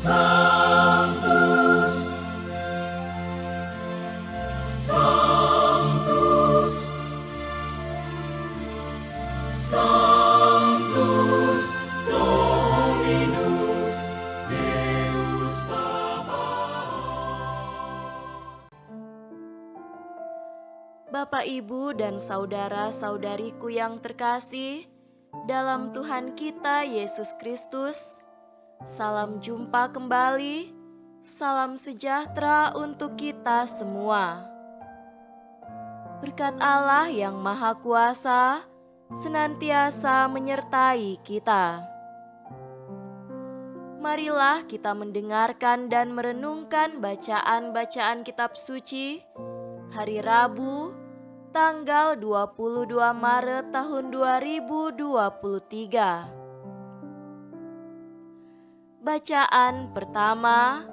Sanctus, Sanctus, Sanctus Dominus Deus Sabaoth. Bapak, Ibu, dan saudara-saudariku yang terkasih dalam Tuhan kita Yesus Kristus, salam jumpa kembali, salam sejahtera untuk kita semua. Berkat Allah yang Maha Kuasa senantiasa menyertai kita. Marilah kita mendengarkan dan merenungkan bacaan-bacaan kitab suci hari Rabu, tanggal 22 Maret tahun 2023. Bacaan pertama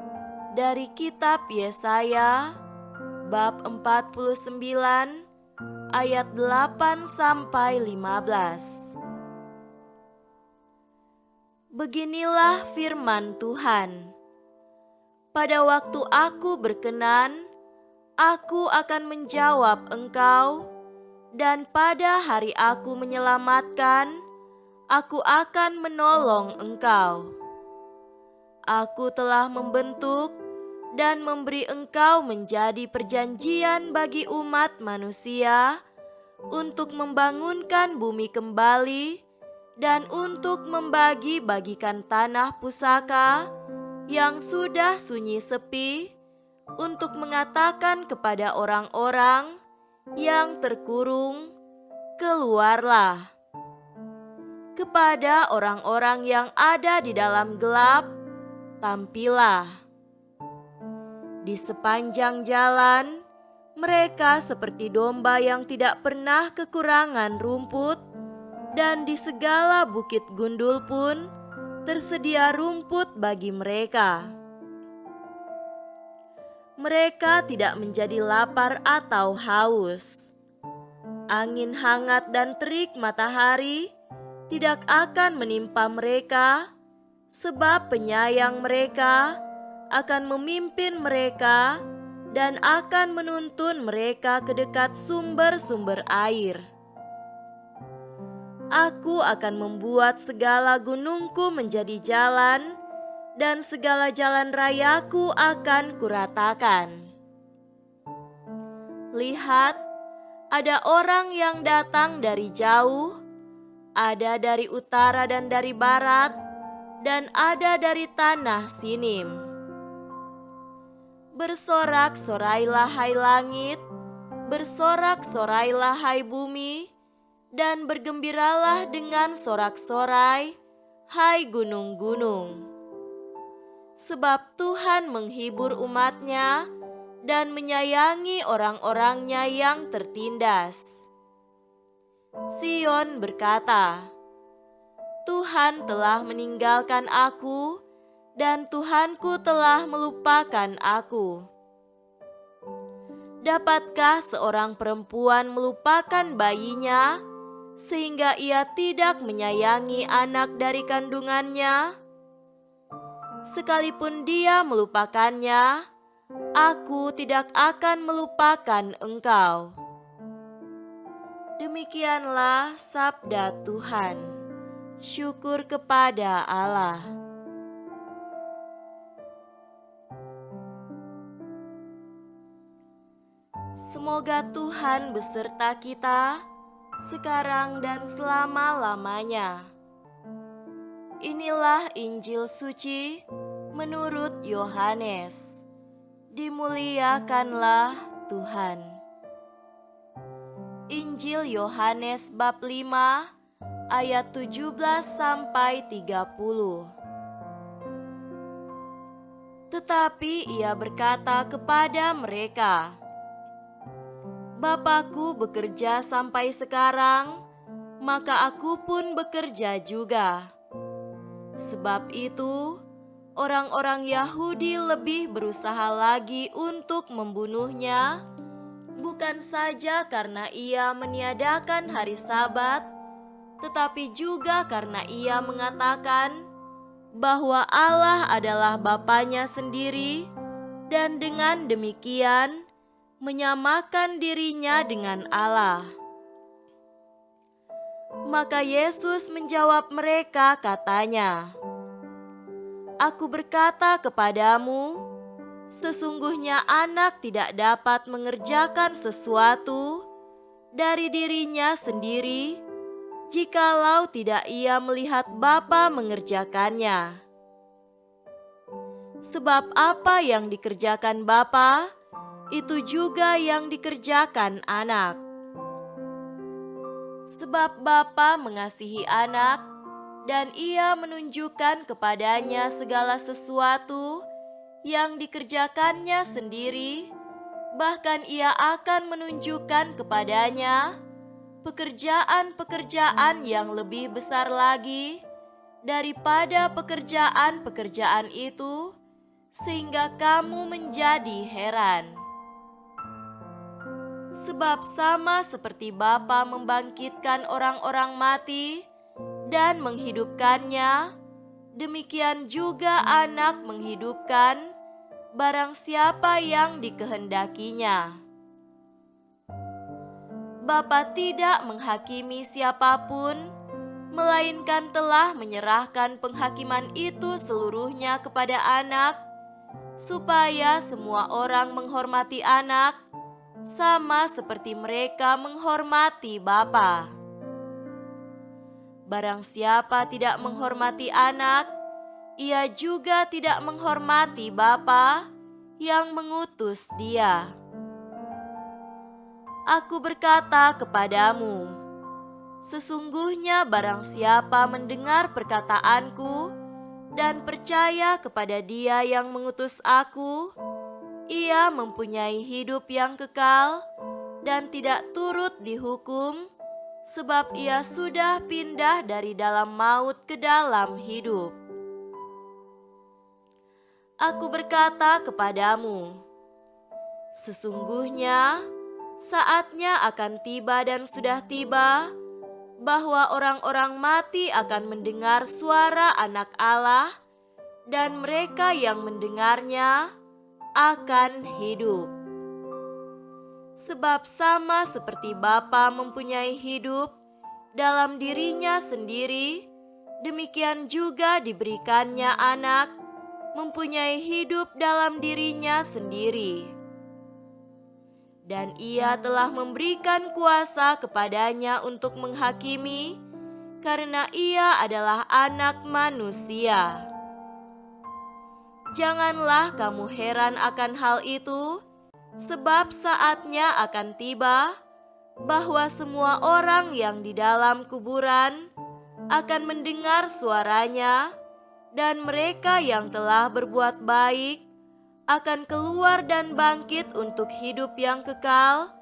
dari kitab Yesaya bab 49 ayat 8 sampai 15. Beginilah firman Tuhan. Pada waktu aku berkenan, aku akan menjawab engkau, dan pada hari aku menyelamatkan, aku akan menolong engkau. Aku telah membentuk dan memberi engkau menjadi perjanjian bagi umat manusia untuk membangunkan bumi kembali dan untuk membagi-bagikan tanah pusaka yang sudah sunyi sepi, untuk mengatakan kepada orang-orang yang terkurung, keluarlah. Kepada orang-orang yang ada di dalam gelap, tampillah. Di sepanjang jalan, mereka seperti domba yang tidak pernah kekurangan rumput, dan di segala bukit gundul pun tersedia rumput bagi mereka. Mereka tidak menjadi lapar atau haus. Angin hangat dan terik matahari tidak akan menimpa mereka, sebab penyayang mereka akan memimpin mereka dan akan menuntun mereka ke dekat sumber-sumber air. Aku akan membuat segala gunungku menjadi jalan, dan segala jalan rayaku akan kuratakan. Lihat, ada orang yang datang dari jauh, ada dari utara dan dari barat, dan ada dari tanah Sinim. Bersorak-sorailah hai langit, bersorak-sorailah hai bumi, dan bergembiralah dengan sorak-sorai, hai gunung-gunung. Sebab Tuhan menghibur umat-Nya dan menyayangi orang-orangnya yang tertindas. Sion berkata, Tuhan telah meninggalkan aku, dan Tuhanku telah melupakan aku. Dapatkah seorang perempuan melupakan bayinya, sehingga ia tidak menyayangi anak dari kandungannya? Sekalipun dia melupakannya, aku tidak akan melupakan engkau. Demikianlah sabda Tuhan. Syukur kepada Allah. Semoga Tuhan beserta kita sekarang dan selama-lamanya. Inilah Injil suci menurut Yohanes. Dimuliakanlah Tuhan. Injil Yohanes bab 5 ayat 17 sampai 30. Tetapi ia berkata kepada mereka, Bapakku bekerja sampai sekarang, maka aku pun bekerja juga. Sebab itu, orang-orang Yahudi lebih berusaha lagi untuk membunuhnya, bukan saja karena ia meniadakan hari Sabat, tetapi juga karena ia mengatakan bahwa Allah adalah Bapanya sendiri, dan dengan demikian menyamakan dirinya dengan Allah. Maka Yesus menjawab mereka, katanya, "Aku berkata kepadamu, sesungguhnya anak tidak dapat mengerjakan sesuatu dari dirinya sendiri, jikalau tidak ia melihat Bapa mengerjakannya. Sebab apa yang dikerjakan Bapa, itu juga yang dikerjakan anak. Sebab Bapa mengasihi anak, dan ia menunjukkan kepadanya segala sesuatu yang dikerjakannya sendiri, bahkan ia akan menunjukkan kepadanya pekerjaan-pekerjaan yang lebih besar lagi daripada pekerjaan-pekerjaan itu, sehingga kamu menjadi heran. Sebab sama seperti Bapa membangkitkan orang-orang mati dan menghidupkannya, demikian juga anak menghidupkan barang siapa yang dikehendakinya. Bapa tidak menghakimi siapapun, melainkan telah menyerahkan penghakiman itu seluruhnya kepada anak, supaya semua orang menghormati anak, sama seperti mereka menghormati Bapa. Barang siapa tidak menghormati anak, ia juga tidak menghormati Bapa yang mengutus dia. Aku berkata kepadamu, sesungguhnya barang siapa mendengar perkataanku dan percaya kepada Dia yang mengutus aku, ia mempunyai hidup yang kekal dan tidak turut dihukum, sebab ia sudah pindah dari dalam maut ke dalam hidup. Aku berkata kepadamu, sesungguhnya saatnya akan tiba dan sudah tiba, bahwa orang-orang mati akan mendengar suara Anak Allah, dan mereka yang mendengarnya akan hidup. Sebab sama seperti Bapa mempunyai hidup dalam dirinya sendiri, demikian juga diberikannya anak mempunyai hidup dalam dirinya sendiri. Dan ia telah memberikan kuasa kepadanya untuk menghakimi, karena ia adalah anak manusia. Janganlah kamu heran akan hal itu, sebab saatnya akan tiba bahwa semua orang yang di dalam kuburan akan mendengar suaranya, dan mereka yang telah berbuat baik akan keluar dan bangkit untuk hidup yang kekal,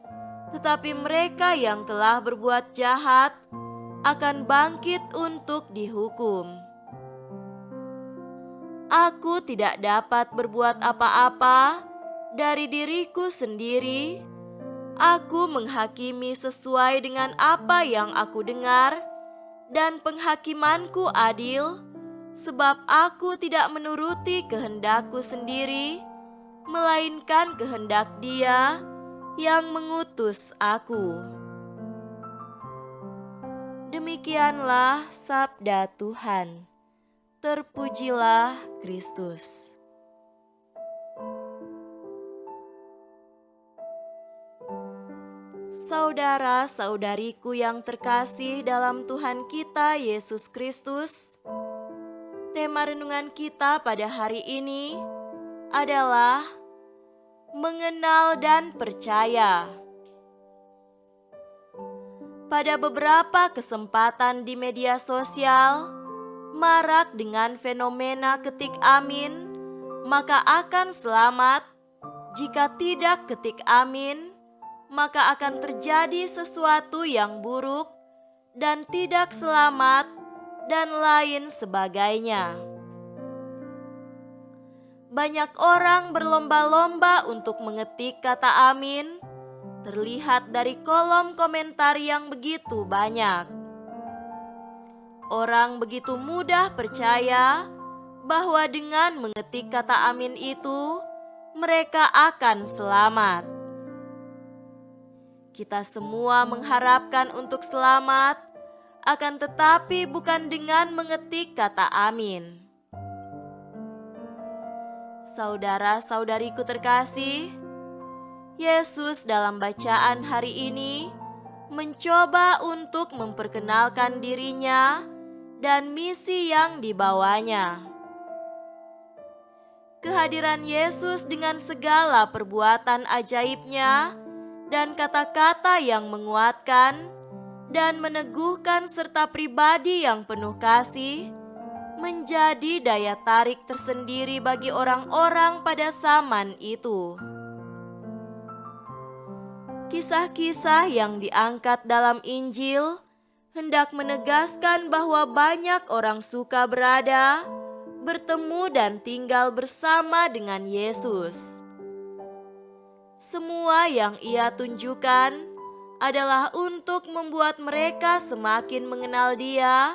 tetapi mereka yang telah berbuat jahat akan bangkit untuk dihukum. Aku tidak dapat berbuat apa-apa dari diriku sendiri. Aku menghakimi sesuai dengan apa yang aku dengar, dan penghakimanku adil, sebab aku tidak menuruti kehendakku sendiri, melainkan kehendak Dia yang mengutus aku. Demikianlah sabda Tuhan. Terpujilah Kristus. Saudara-saudariku yang terkasih dalam Tuhan kita Yesus Kristus, tema renungan kita pada hari ini adalah mengenal dan percaya. Pada beberapa kesempatan di media sosial, marak dengan fenomena ketik amin, maka akan selamat. Jika tidak ketik amin, maka akan terjadi sesuatu yang buruk dan tidak selamat, dan lain sebagainya. Banyak orang berlomba-lomba untuk mengetik kata amin, terlihat dari kolom komentar yang begitu banyak. Orang begitu mudah percaya bahwa dengan mengetik kata amin itu, mereka akan selamat. Kita semua mengharapkan untuk selamat, akan tetapi bukan dengan mengetik kata amin. Saudara-saudariku terkasih, Yesus dalam bacaan hari ini mencoba untuk memperkenalkan dirinya dan misi yang dibawanya. Kehadiran Yesus dengan segala perbuatan ajaibnya dan kata-kata yang menguatkan dan meneguhkan serta pribadi yang penuh kasih menjadi daya tarik tersendiri bagi orang-orang pada zaman itu. Kisah-kisah yang diangkat dalam Injil hendak menegaskan bahwa banyak orang suka berada, bertemu dan tinggal bersama dengan Yesus. Semua yang ia tunjukkan adalah untuk membuat mereka semakin mengenal Dia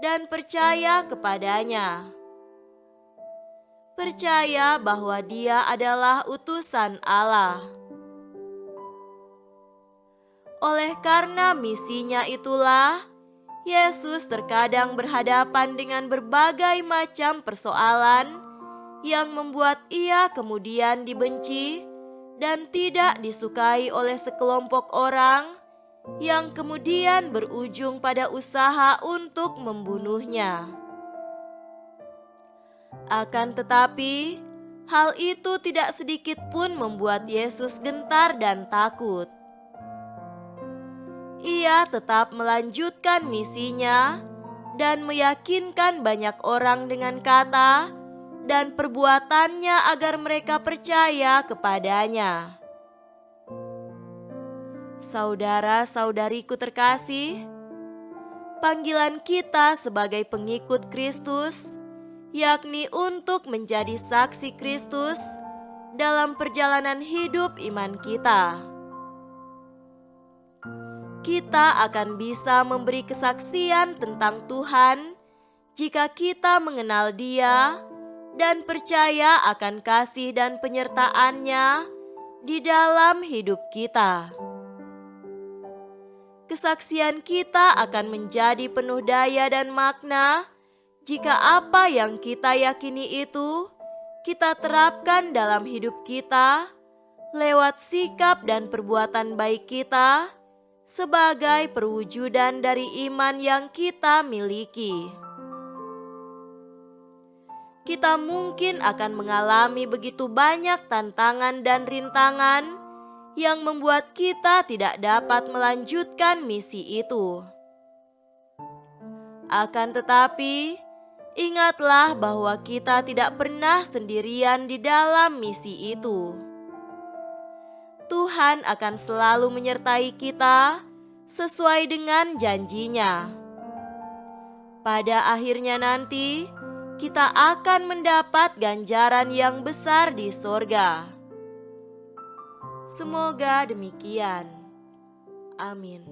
dan percaya kepadanya. Percaya bahwa Dia adalah utusan Allah. Oleh karena misinya itulah, Yesus terkadang berhadapan dengan berbagai macam persoalan yang membuat ia kemudian dibenci dan tidak disukai oleh sekelompok orang yang kemudian berujung pada usaha untuk membunuhnya. Akan tetapi, hal itu tidak sedikit pun membuat Yesus gentar dan takut. Ia tetap melanjutkan misinya dan meyakinkan banyak orang dengan kata dan perbuatannya agar mereka percaya kepadanya. Saudara-saudariku terkasih, panggilan kita sebagai pengikut Kristus, yakni untuk menjadi saksi Kristus dalam perjalanan hidup iman kita. Kita akan bisa memberi kesaksian tentang Tuhan jika kita mengenal Dia dan percaya akan kasih dan penyertaan-Nya di dalam hidup kita. Kesaksian kita akan menjadi penuh daya dan makna jika apa yang kita yakini itu kita terapkan dalam hidup kita lewat sikap dan perbuatan baik kita sebagai perwujudan dari iman yang kita miliki. Kita mungkin akan mengalami begitu banyak tantangan dan rintangan yang membuat kita tidak dapat melanjutkan misi itu. Akan tetapi, ingatlah bahwa kita tidak pernah sendirian di dalam misi itu. Tuhan akan selalu menyertai kita sesuai dengan janjinya. Pada akhirnya nanti, kita akan mendapat ganjaran yang besar di sorga. Semoga demikian. Amin.